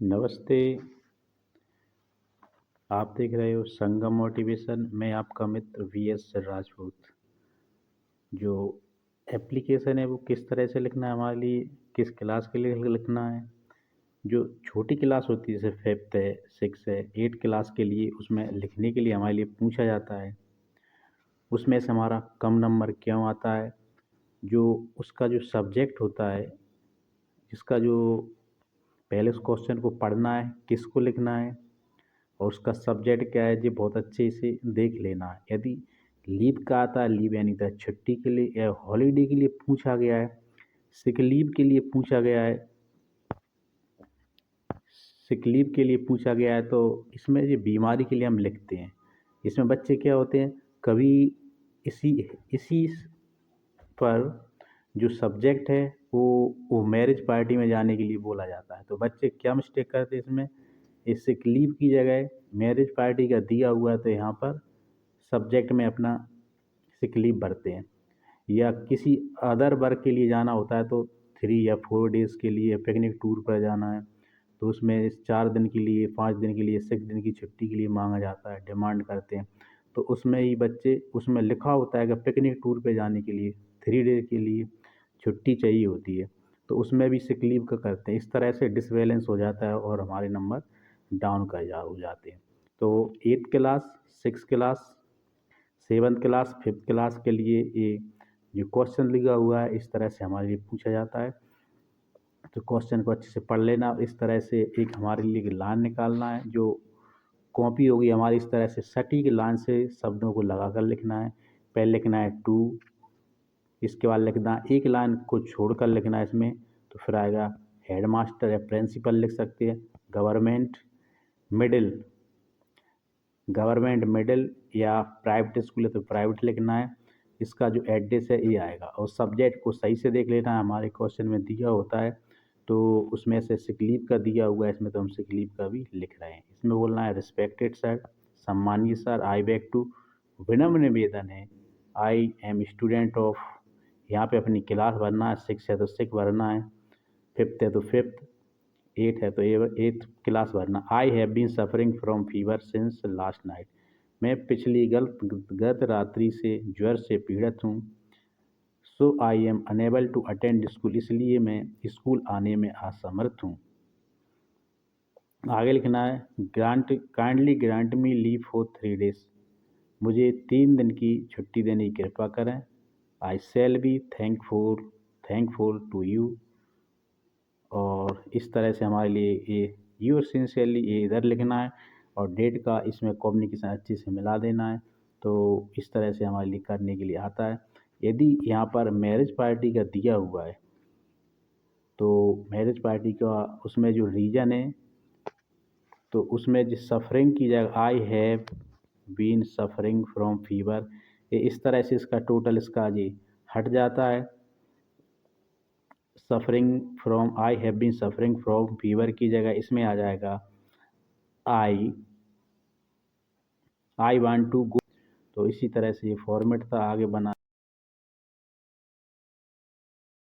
नमस्ते। आप देख रहे हो संगम मोटिवेशन। मैं आपका मित्र वीएस राजपूत। जो एप्लीकेशन है वो किस तरह से लिखना है हमारे लिए, किस क्लास के लिए लिखना है। जो छोटी क्लास होती है जैसे फिफ्थ है, सिक्स है, एट क्लास के लिए उसमें लिखने के लिए हमारे लिए पूछा जाता है। उसमें से हमारा कम नंबर क्यों आता है। जो उसका जो सब्जेक्ट होता है, जिसका जो पहले उस क्वेश्चन को पढ़ना है, किसको लिखना है और उसका सब्जेक्ट क्या है, ये बहुत अच्छे से देख लेना है। यदि लीव का आता है, लीव यानी कि छुट्टी के लिए या हॉलीडे के लिए पूछा गया है, सिक लीव के लिए पूछा गया है, सिक लीव के लिए पूछा गया है, तो इसमें ये बीमारी के लिए हम लिखते हैं। इसमें बच्चे क्या होते हैं, कभी इसी इसी पर जो सब्जेक्ट है वो मैरिज पार्टी में जाने के लिए बोला जाता है। तो बच्चे क्या मिस्टेक करते हैं इसमें, इस सिक लीव की जगह मैरिज पार्टी का दिया हुआ है तो यहाँ पर सब्जेक्ट में अपना सिक लीव भरते हैं। या किसी अदर वर्क के लिए जाना होता है तो 3 या 4 डेज़ के लिए पिकनिक टूर पर जाना है, तो उसमें इस 4 दिन के लिए, 5 दिन के लिए, 6 दिन की छुट्टी के लिए मांगा जाता है, डिमांड करते हैं। तो उसमें ही बच्चे, उसमें लिखा होता है कि पिकनिक टूर पे जाने के लिए 3 डे के लिए छुट्टी चाहिए होती है, तो उसमें भी सिक लीव का करते हैं। इस तरह से डिसबैलेंस हो जाता है और हमारे नंबर डाउन हो जाते हैं। तो 8th class, 6th class, 7th class, 5th class के लिए ये जो क्वेश्चन लिखा हुआ है इस तरह से हमारे लिए पूछा जाता है। तो क्वेश्चन को अच्छे से पढ़ लेना। इस तरह से एक हमारे लिए एक लाइन निकालना है, जो कॉपी होगी हमारी, इस तरह से सटीक लाइन से शब्दों को लगा कर लिखना है। पहले लिखना है टू, इसके बाद लिखना है एक लाइन को छोड़कर लिखना है इसमें, तो फिर आएगा हेड मास्टर या प्रिंसिपल लिख सकते हैं। गवर्नमेंट मिडिल, गवर्नमेंट मिडिल, या प्राइवेट स्कूल है तो प्राइवेट लिखना है। इसका जो एड्रेस है ये आएगा, और सब्जेक्ट को सही से देख लेना है। हमारे क्वेश्चन में दिया होता है तो उसमें से सिक लीव का दिया हुआ है, इसमें तो हम सिक लीव का भी लिख रहे हैं। इसमें बोलना है रिस्पेक्टेड सर, सम्मानीय सर, आई बैक टू, विनम्र निवेदन है, आई एम स्टूडेंट ऑफ, यहाँ पे अपनी क्लास भरना है। सिक्स है तो सिक्स भरना है, फिफ्थ है तो फिफ्थ, एट है तो एट्थ क्लास भरना। I have been suffering from fever since last night, मैं पिछली गत रात्रि से ज्वर से पीड़ित हूँ। So I am unable to attend school, इसलिए मैं स्कूल आने में असमर्थ हूँ। आगे लिखना है grant, kindly grant me leave for 3 days, मुझे 3 दिन की छुट्टी देने की कृपा करें। I shall be thankful to you, और इस तरह से हमारे लिए ये योर सिंसियरली ये इधर लिखना है, और डेट का इसमें कम्युनिकेशन अच्छे से मिला देना है। तो इस तरह से हमारे लिए करने के लिए आता है। यदि यहाँ पर मैरिज पार्टी का दिया हुआ है तो मैरिज पार्टी का उसमें जो रीज़न है, तो उसमें जो सफरिंग की जगह I have been suffering from fever, ये इस तरह से इसका टोटल इसका ये हट जाता है। Suffering from, I have been suffering from fever की जगह इसमें आ जाएगा आई आई वांट टू गो। तो इसी तरह से ये फॉर्मेट था, आगे बना